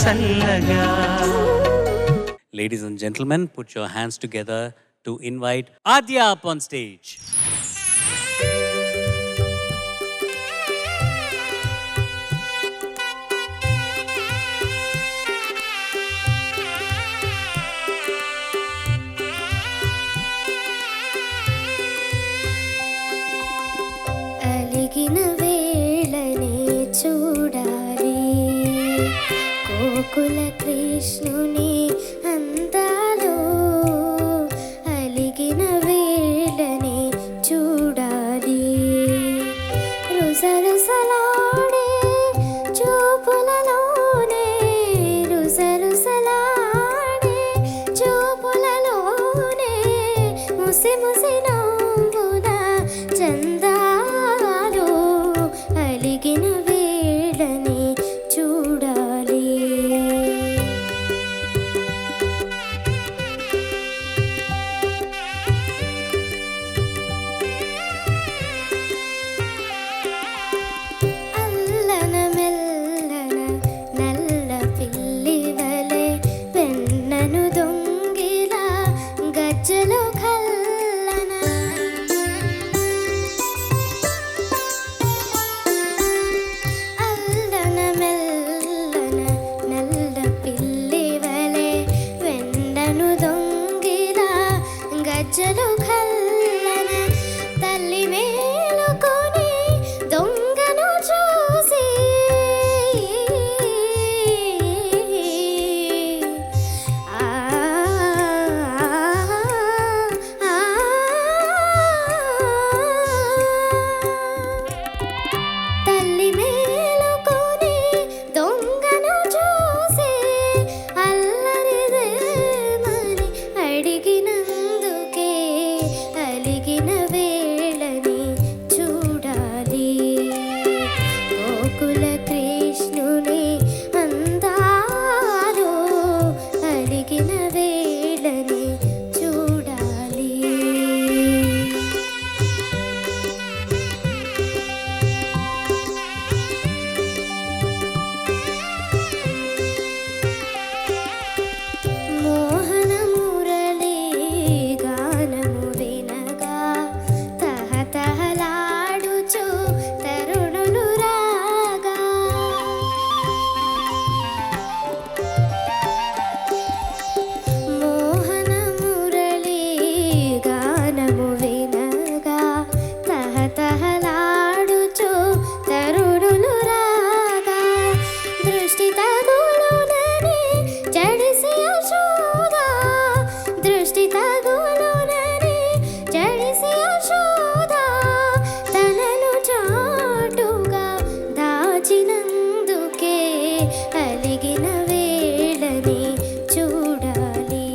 చల్లగా. Ladies and gentlemen, put your hands together to invite Adya up on stage. అలిగిన వేళనే చూడాలి గోకుల కృష్ణుని అందాలు. అలిగిన వేళనే చూడాలి రుసరుసలాడే చూపులలోనే, రుసరుసలాడే చూపులలోనే ముసి ముసి నవ్వుల చందాలు. అలిగిన వేళనే చూడాలి. అల్లన మెల్లన నల్ల పిల్లి వలె వెన్నను దొంగిలా గజ్జలు కల్లన. అల్లన మెల్లన నల్ల పిల్లి వలె వెన్నను దొంగిలా గజ్జలు కల్లన. తల్లి మేలుకొని దొంగను చూసి ఆ తల్లి మేలుకొని దొంగను చూసి అల్లరిదేమని అడిగినందుకే అలిగిన వేళని చూడాలి గోకుల కృష్ణుని అందాలు. అలిగిన వేళని చూడాలి. మోహన మురళీ గానము వినగా తహతహలాడుచు తరుణులు రాగా. మోహన మురళీ గానము వినగా తహతహలాడుచు తరుణులు రాగా. దృష్టి తగులునని జడిసి యశోద, దృష్టి తగులునని జడిసి యశోద తనను చాటుగా దాచినందుకే అలిగిన వేళని చూడాలి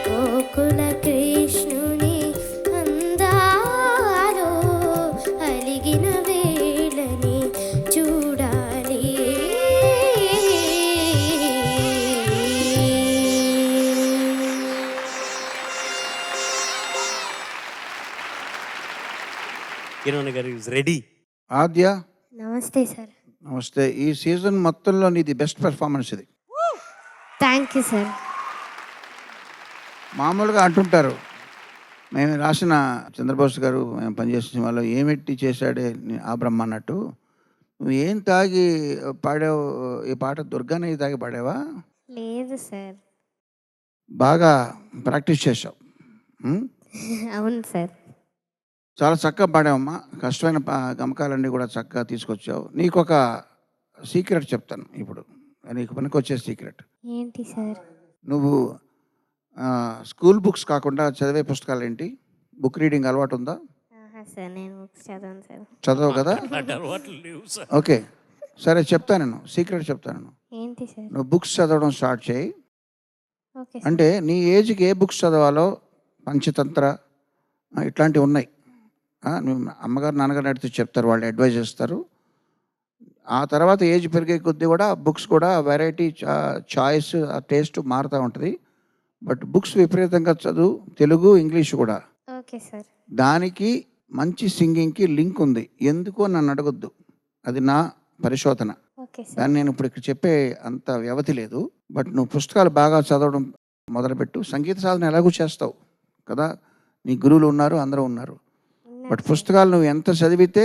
గోకుల కృష్ణుని అందాలు. అలిగిన వేళని చూడాలి. Kirana garu is ready. ఆద్య నమస్తే సార్. నమస్తే. ఈ సీజన్ మొత్తంలో నీది బెస్ట్ పెర్ఫార్మెన్స్ ఇది. Thank you sir. మామూలుగా అంటుంటారు, మేము రాసిన చంద్రబోస్ గారు మేము పనిచేసిన సినిమాలో ఏమెట్టి చేశాడే ఆ బ్రహ్మ అన్నట్టు, నువ్వు ఏం తాగి పాడావు ఈ పాట? దుర్గానే తాగి పాడావా? లేదు సార్. బాగా ప్రాక్టీస్ చేసావు. అవును సార్. చాలా చక్కగా పాడావమ్మా. కష్టమైన గమకాలన్నీ కూడా చక్కగా తీసుకొచ్చావు. నీకు ఒక సీక్రెట్ చెప్తాను ఇప్పుడు, నీకు పనికొచ్చే సీక్రెట్. ఏంటి సార్? నువ్వు స్కూల్ బుక్స్ కాకుండా చదివే పుస్తకాలు ఏంటి? బుక్ రీడింగ్ అలవాటు ఉందా? సార్ నేను బుక్స్ చదవను సార్. చదవవు కదా? ఓకే సరే, చెప్తాను నేను సీక్రెట్ చెప్తాను. ఏంటి సార్? నువ్వు బుక్స్ చదవడం స్టార్ట్ చేయి. ఓకే. అంటే నీ ఏజ్కి ఏ బుక్స్ చదవాలో పంచతంత్ర ఇట్లాంటివి ఉన్నాయి. నువ్వు అమ్మగారు నాన్నగారు అడిగితే చెప్తారు, వాళ్ళు అడ్వైజ్ చేస్తారు. ఆ తర్వాత ఏజ్ పెరిగే కొద్దీ కూడా బుక్స్ కూడా వెరైటీ చాయిస్ టేస్ట్ మారుతూ ఉంటుంది. బట్ బుక్స్ విపరీతంగా చదువు, తెలుగు ఇంగ్లీష్ కూడా. Okay sir. దానికి మంచి సింగింగ్కి లింక్ ఉంది. ఎందుకో నన్ను అడగొద్దు, అది నా పరిశోధన. Okay sir. దాన్ని నేను ఇప్పుడు ఇక్కడ చెప్పే అంత వ్యవధి లేదు. బట్ నువ్వు పుస్తకాలు బాగా చదవడం మొదలుపెట్టు. సంగీత సాధన ఎలాగూ చేస్తావు కదా, నీ గురువులు ఉన్నారు, అందరూ ఉన్నారు. బట్ పుస్తకాలు నువ్వు ఎంత చదివితే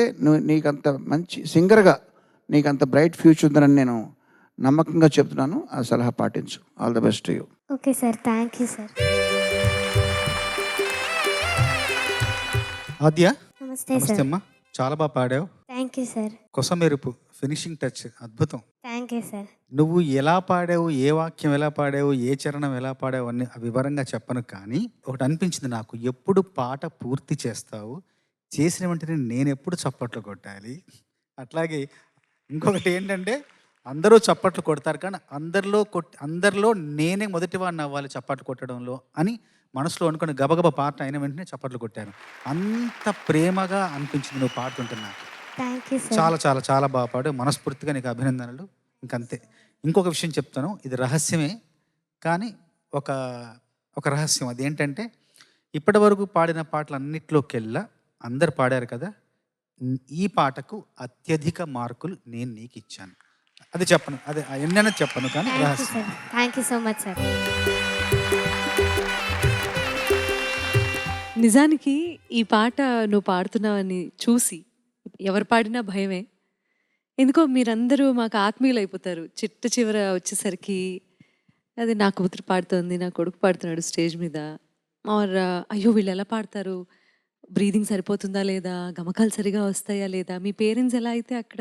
నీకంత మంచి సింగర్గా నీకంత బ్రైట్ ఫ్యూచర్ ఉందని నేను నమ్మకంగా చెప్తున్నాను. ఆ సలహా పాటించు. All the best you. Okay sir, thank you sir. Aadya, నమస్తే నమస్తే సార్. అమ్మా. చాలా బాగా పాడావు. Thank you sir. కొసమెరుపు, ఫినిషింగ్ టచ్ అద్భుతం. Thank you sir. నువ్వు ఎలా పాడావు, ఏ వాక్యం ఎలా పాడావు, ఏ చరణం ఎలా పాడావు అని వివరంగా చెప్పను, కానీ ఒకటి అనిపించింది నాకు, ఎప్పుడు పాట పూర్తి చేస్తావు, చేసిన వెంటనే నేను ఎప్పుడు చప్పట్లు కొట్టాలి. అట్లాగే ఇంకొకటి ఏంటంటే, అందరూ చప్పట్లు కొడతారు కానీ అందరిలో నేనే మొదటివాడిని అవ్వాలి చప్పట్లు కొట్టడంలో అని మనసులో అనుకుని గబగబా పాట అయిన వెంటనే చప్పట్లు కొట్టాను. అంత ప్రేమగా అనిపించింది నువ్వు పాడుతుంటే నాకు. Thank you sir. చాలా చాలా చాలా బాగా పాడు. మనస్ఫూర్తిగా నీకు అభినందనలు. ఇంకంతే. ఇంకొక విషయం చెప్తాను, ఇది రహస్యమే కానీ ఒక రహస్యం. అదేంటంటే, ఇప్పటి వరకు పాడిన పాటలన్నిట్లోకెల్లా అందరు పాడారు కదా, ఈ పాటకు అత్యధిక మార్కులు నేను నీకు ఇచ్చాను. అది చెప్పను, అదే ఎన్నైనా చెప్పను కానీ థ్యాంక్ యూ రహస్యం. Sir. Thank you so much sir. నిజానికి ఈ పాట నువ్వు పాడుతున్నావని చూసి ఎవరు పాడినా భయమే. ఎందుకో మీరందరూ మాకు ఆత్మీయులు అయిపోతారు. చిట్ట చివర వచ్చేసరికి అది నా కూతురు పాడుతోంది, నా కొడుకు పాడుతున్నాడు స్టేజ్ మీద, ఆర్ అయ్యో వీళ్ళు ఎలా పాడతారు, బ్రీదింగ్ సరిపోతుందా లేదా, గమకాలు సరిగా వస్తాయా లేదా, మీ పేరెంట్స్ ఎలా అయితే అక్కడ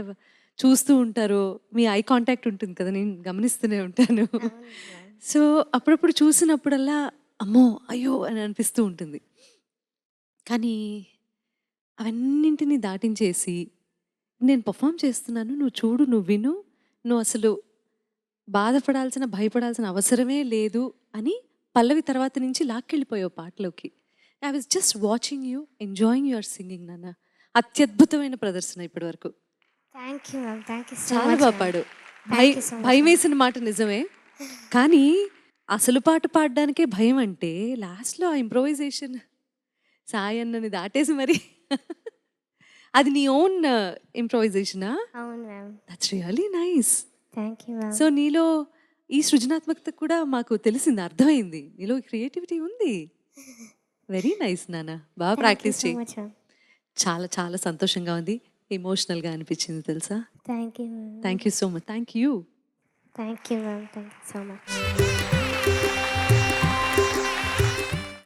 చూస్తూ ఉంటారో, మీ ఐ కాంటాక్ట్ ఉంటుంది కదా, నేను గమనిస్తూనే ఉంటాను. సో అప్పుడప్పుడు చూసినప్పుడల్లా అమ్మో అయ్యో అని అనిపిస్తూ ఉంటుంది. కానీ అవన్నింటినీ దాటించేసి నేను పర్ఫామ్ చేస్తున్నాను, నువ్వు చూడు, నువ్వు విను, నువ్వు అసలు బాధపడాల్సిన భయపడాల్సిన అవసరమే లేదు అని పల్లవి తర్వాత నుంచి లాక్కెళ్ళిపోయావు పాటలోకి. I was just watching you, enjoying your singing నాన్న. అత్యద్భుతమైన ప్రదర్శన ఇప్పటి వరకు. Thank you ma'am. Thank you so చాలా మచ్. బాగా పాడు. Thank you so much. భయం వేసిన మాట నిజమే, కానీ అసలు పాట పాడడానికే భయం అంటే లాస్ట్లో ఆ ఇంప్రొవైజేషన్ సాయి అన్నని దాటేసి మరి అది నీ ఓన్ ఇంప్రొవైజేషనా? అవును ma'am. That's really nice. Thank you ma'am. So నీలో ఈ సృజనాత్మకత కూడా మాకు తెలిసింది, అర్థమైంది, నీలో క్రియేటివిటీ ఉంది. వెరీ నైస్ నాన్న, బాగా ప్రాక్టీస్ చేయి. చాలా చాలా సంతోషంగా ఉంది, ఎమోషనల్గా అనిపించింది తెలుసా. Thank you ma'am. Thank you so much. Thank you. Thank you ma'am. Thank you so much.